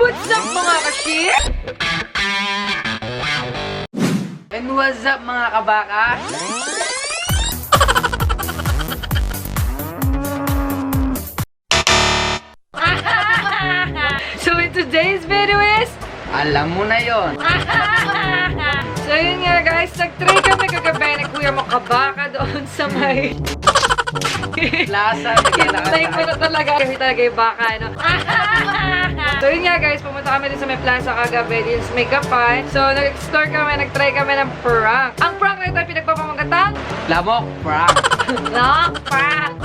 What's up mga kashi? And what's up mga kabaka? So in today's video is, alam mo na yon. So yun nga guys, nag-try kami kagabi na kuya mo kabaka doon sa may plaza. Hintay ko na talaga kasi talaga yung baka, no? So yun nga guys, pumunta kami din sa may plaza kagabi, din sa may Gapan. So nag-explore kami, nag-try kami ng prank. Ang prank na ito ay pinagpapamagatan? Lamok prank. Lamok prank.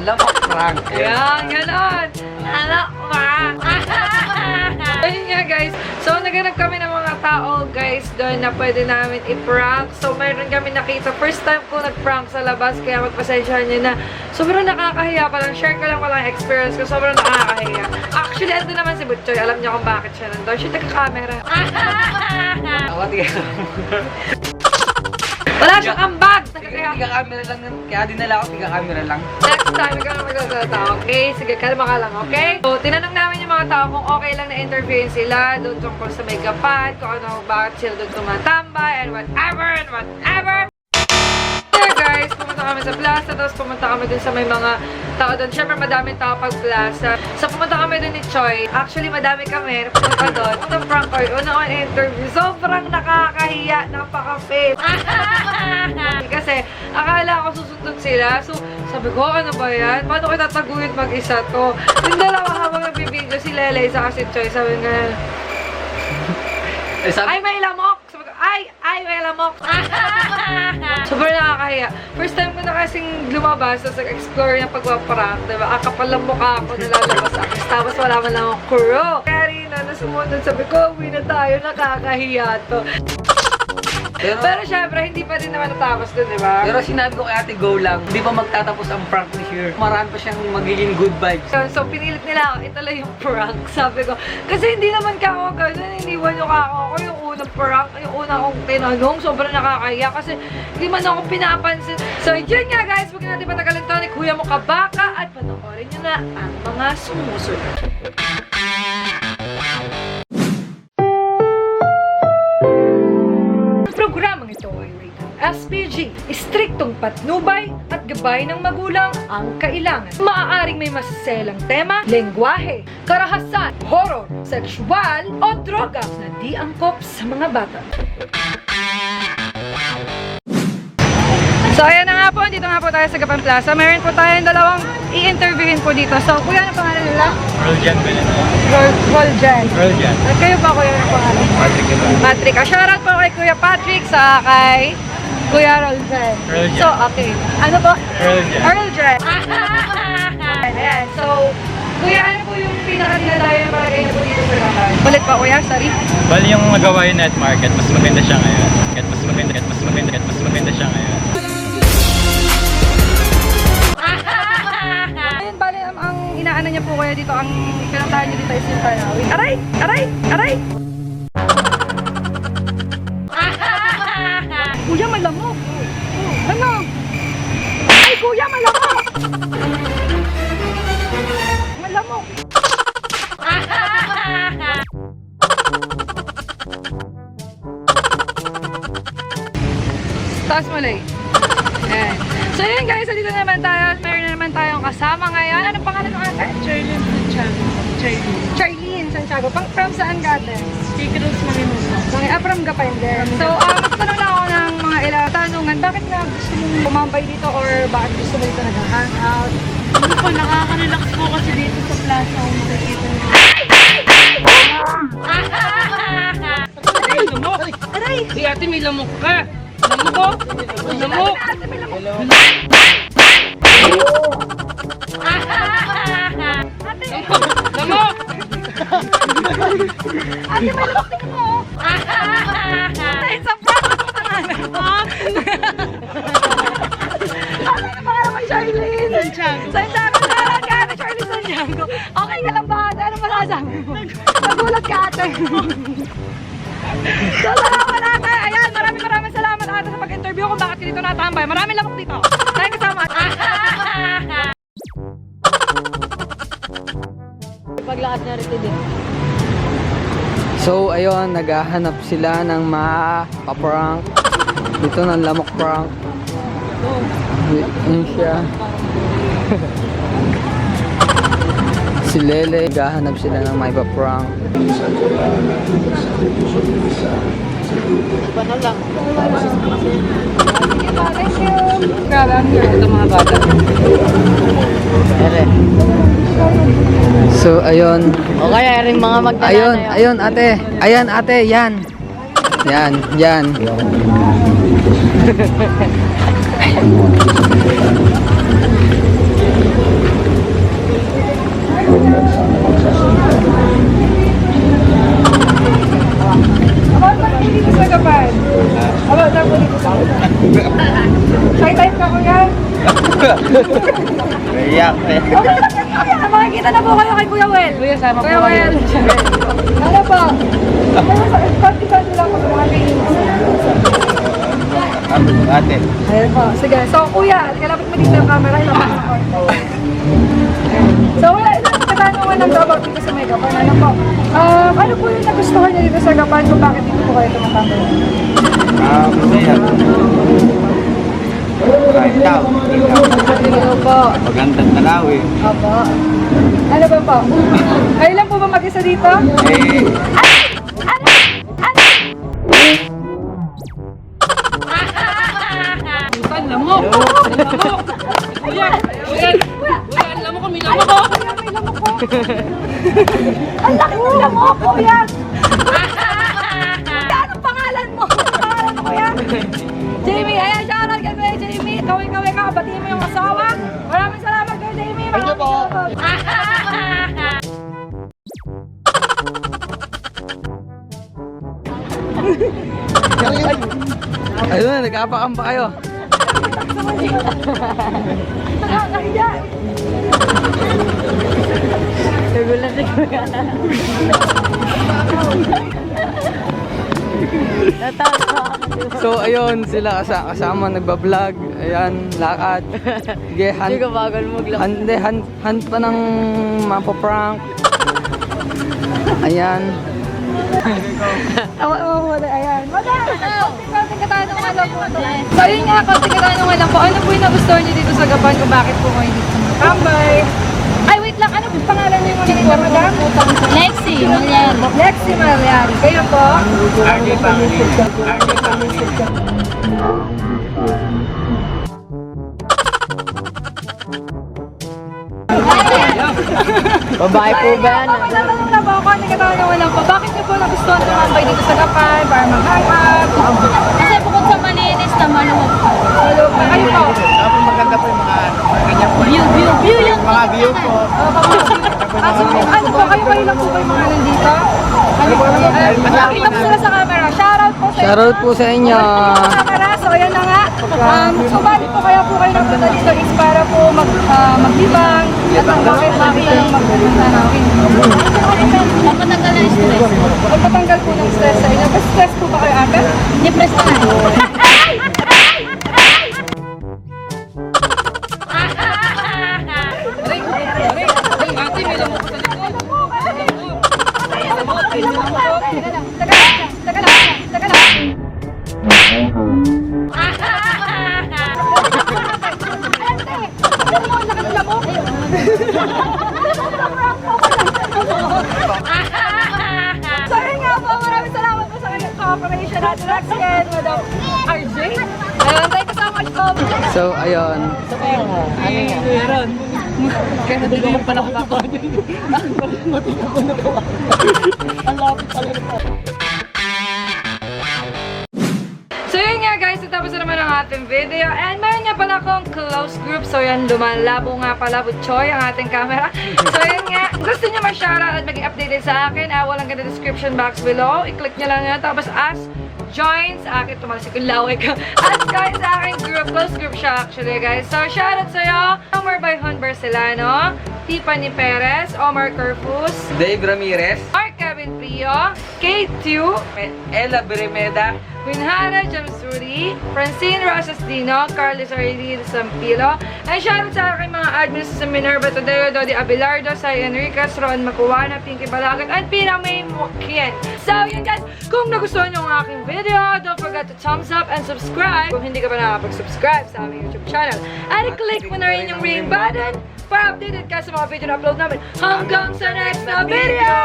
Lamok prank. Ayan, ganon. Lamok prank. Ayun nga guys, so naghanap kami ng mga tao guys doon na pwede namin i-prank. So mayroon kami nakita, first time ko nag-prank sa labas, kaya magpasensyahan nyo na sobrang nakakahiya pa lang. Share ko lang walang experience ko, sobrang nakakahiya. Actually, ando naman si Butchoy, alam niyo kung bakit siya nandun. Siya nagka-camera. Wala siyang ambag! Tiga-camera lang, kaya dinala ako tiga-camera lang. Next time, ikaw na magsasalita, okay? Sige, kalma ka lang, okay? So, tinanong namin yung mga tao kung okay lang na interviewin sila doon tungkol sa may Gapan, kung ano, bakit sila doon tumatambay, and whatever. There guys, pumunta kami sa plaza, tapos pumunta kami dun sa may mga tao doon. Siyempre, madaming tao pag plaza. So, pumunta kami dun ni Choi. Actually, madami kami. Pumunta doon. Unang prank ko, unang interview. Sobrang nakakahiya, napaka-fail. Kasi, akala ko susundot sila. So, sabi ko, ano ba yan? Paano ko tataguin mag-isa to? Yung dalawa habang nagbibideo, si Lele, isa kasi Choi. Sabi nga, ay, may lamok! Sabi ko, ay, may lamok! Sobrang nakakahiya. First time ko na kasing lumabas, tapos nag-explore yung pagpaprank, diba? Kapal lang mukha ako nalalabas sa akin. Tapos wala man lang akong kuro. Kaya rin na sumunod, sabi ko, uwi na tayo, nakakahiya to. Pero syempre, hindi pa din naman natapos dun, diba? Pero sinabi ko kay ate, go lang. Hindi pa magtatapos ang prank ni Here. Marami pa siyang magiging good vibes. So, pinilit nila ako, ito lang yung prank. Sabi ko, kasi hindi naman ka ako ganun. Iniwan nyo ka ako yung unang prank, yung unang akong tinanong. Sobrang nakakaya kasi hindi man ako pinapansin. So, yun nga guys, huwag natin patagalin to ni Kuya mo kabaka at panoorin nyo na ang mga sumusunod. Programang ito ay rated SPG. Istriktong patnubay at gabay ng magulang ang kailangan. Maaaring may masaselang tema, lengguwahe, karahasan, horror, sexual o droga na di angkop sa mga bata. So ayan na nga po, dito nga po tayo sa Gapan Plaza. Meron po tayong dalawang i-interviewin po dito. So kuya, ano pangalan nila? Roljan Beleno. Roljan. Roljan. At kayo pa kuya, ano pangalan? Patrick. Patrick. Shoutout po kay Kuya Patrick sa kay Kuya Roljan. Roljan. So, okay. Ano po? Roljan. Roljan. Ayan. So, Kuya, ano po yung pinaka-dinadayo na palagay na po dito sa Gapan? Ulit pa Kuya, sorry. Bali yung magawa yung night market, mas maganda siya ngayon. Mas maganda siya ngayon. Ayun, bali, ang inaano niya po Kuya dito, ang pinuntahan niyo dito is yung Tarawih. Aray! Aray! Aray! Kuya, malamok! Ano? Ay, kuya, malamok! Malamok! Taas malay. Ayan. So yun guys, dito naman tayo. Meron na naman tayong kasama ngayon. Anong pangalan ng ate? Charlene Santiago. Charlene Santiago. From saan galing? Secrets Manginuso. From Gapan din. So, magtanong lang ako ng mga ilang tanungan. Bakit nga gusto mong bumambay dito or bakit gusto mo dito nag-hangout? Ano po, nakaka-relax po kasi dito sa plaza kung makikita niyo. Aray! Aray! Si ate may lamok ka. Lamok ko? Lamok! Ate, may lamok. Ate! Lamok! Ate, may lamok. Tingnan mo. Ate, sa prank mo naman. Ate, na pangalan mo, Charlene? Santiago. Santiago, nagulat ka ate, Charlene Santiago. Okay ka lang ba ate? Ano masasabi mo? Nagulat ka ate. So, salamat ate. Ayan, maraming salamat ate sa pag-interview kung bakit dito natambay. Maraming lamok dito. Thank you so much. paglakad na rin din. So, ayun, naghahanap sila ng ma-prank. Dito ng lamok prank. Yun siya. Si Lele, naghahanap sila ng may pa-prank. Paano lang? Thank you. Grabe, ang hirap ito mga bata. So, ayun. O kaya rin mga Ayun, ayun, ate. Ayan, ate, yan. Yan, yan. About na po dito sa Gapan? About na po dito sa Gapan? Shy type ka, kuya? Iyak eh. Okay lang yan, kuya. Makikita na po kayo kay Kuya Wel. Kuya, sama po kayo. Ano po? Konti-konti lang po sa mga kainis. Ate. Ayan po. Sige. So, kuya, kalapit mo dito yung camera. So, wala. Ilang katanungan lang daw about dito sa may Gapan. Ano po? Ano po yung nagustuhan niyo dito sa Gapan kung bakit dito po kayo tumatambay? Masaya. Kahit tao. Ano po? Magandang tanawin. Opo. Ano ba po? Kayo lang po ba mag-isa dito? Lamok! Lamok! Kuya! Kuya! Kuya! Lamok kami! Lamok ko! Kuya, may lamok po. Ang laki ng lamok, kuya! Kuya, anong pangalan mo? Anong pangalan mo, kuya? Jamie, ayan, shoutout ka kuya Jamie. Kawin-kawin ka, batiin mo yung asawa. Maraming salamat kuya Jamie. Thank you po. Ayun, nag-apakan pa kayo. Nakakahiya. Nagulat si Kuya. Natawa. So, ayun, sila kasama nagbablog. Ayan, lakad. Sige, Hindi ka bagal maglakad. Hindi, hunt pa ng mapaprank. Ayan. Ayan. Konting katanungan lang po. So, yun nga, konting katanungan lang po. Ano po yung nagustuhan niyo dito sa Gapan kung bakit po kayo dito tumatambay? Ay, wait lang. Ano po pangalan niyo yung mga madam? Lexi, Malyari. Lexi Malyari. Kayo po? Arnie Pangilinan. Babae po ba yan? Okay, natanong na po ako. Konting katanungan lang po. Bakit niyo po nagustuhan tumambay dito sa Gapan? Para mag-hang-up? Kasi bukod sa malinis na maluwag pa. Hello po. Kayo po? Tapos maganda po yung mga ganyan po. View yung Mga view po. Ano po? Kayo lang po ba yung mga nandito? Ano po? Nakita po sila sa camera. Shoutout po sa Shoutout po sa inyo. Camera. So, ayan na nga. So, bali po kaya po kayo nagpunta dito is para po maglibang at bakit lang magtanawin. Napatanggal na yung stress. Magpatanggal po ng stress sa inyo. Mas stress po ba kayo ate? Depressed na. Taga lang. So yun nga po, maraming salamat po sa kanyang cooperation natin, Lexi and Madam RJ. Thank you so much po. So, ayun. So yun nga guys, tapos na naman ang ating video. And meron nga pala akong close group. So yan, lumalabo nga pala, butchoy ang ating camera. So yun nga, gusto nyo ma-shoutout at maging updated sa akin, walang ganda description box below. I-click nyo lang yan. Tapos join sa akin, tumalasik yung laway ko. Join sa aking group, close group siya actually guys. So shoutout sa'yo, Omar Bayhon Barcelano, Tiffany Perez, Omar Corpus, Dave Ramirez. Mark Kevin Prio, Kate Tiu, Ella Beremeda. Winhara Jamsuri, Francine Rosas Dino, Carlos Arlene Sampilo, and shoutout sa aking mga admins sa Minerva Tadeo, Dodi Abelardo, Sai Enriquez, Ron Macuana, Pinky Balagan, at Pinamay Mukien. So, yun guys, kung nagustuhan nyo ang aking video, don't forget to thumbs up and subscribe kung hindi ka pa nakapag-subscribe sa aming YouTube channel. At i-click mo na rin yung ring button para updated ka sa mga video na upload namin. Hanggang sa next na video!